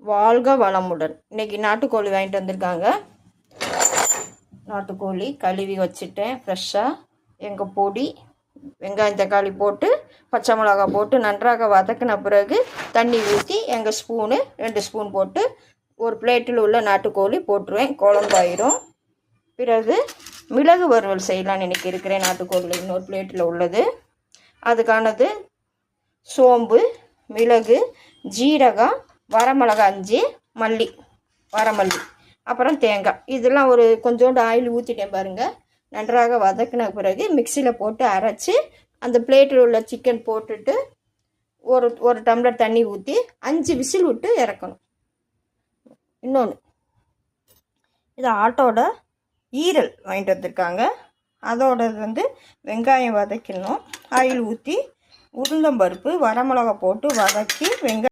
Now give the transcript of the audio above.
வாழ்க வளமுடன். இன்றைக்கி நாட்டுக்கோழி வாங்கிட்டு வந்திருக்காங்க. நாட்டுக்கோழி கழுவி வச்சுட்டேன் ஃப்ரெஷ்ஷாக. எங்கள் பொடி வெங்காயம் தக்காளி போட்டு பச்சை மிளகா போட்டு நன்றாக வதக்கின பிறகு தண்ணி ஊற்றி எங்கள் ஸ்பூனு 2 ஸ்பூன் போட்டு ஒரு பிளேட்டில் உள்ள நாட்டுக்கோழி போட்டுருவேன். குழம்பாயிரும். பிறகு மிளகு வறுவல் செய்யலான்னு இன்றைக்கி இருக்கிறேன். நாட்டுக்கோழியில் இன்னொரு பிளேட்டில் உள்ளது. அதுக்கானது சோம்பு, மிளகு, ஜீரகம், வரமிளகா 5, மல்லி, வரமல்லி, அப்புறம் தேங்காய். இதெல்லாம் ஒரு கொஞ்சோண்டு ஆயில் ஊற்றிட்டேன் பாருங்கள். நன்றாக வதக்கின பிறகு மிக்சியில் போட்டு அரைச்சி அந்த பிளேட்டில் உள்ள சிக்கன் போட்டுட்டு ஒரு டம்ளர் தண்ணி ஊற்றி 5 விசில் விட்டு இறக்கணும். இன்னொன்று, இது ஆட்டோட ஈரல் வாங்கிட்டு வந்திருக்காங்க. அதோட வெங்காயம் வதக்கணும். ஆயில் ஊற்றி உளுந்தம்பருப்பு வரமிளகா போட்டு வதக்கி வெங்காயம்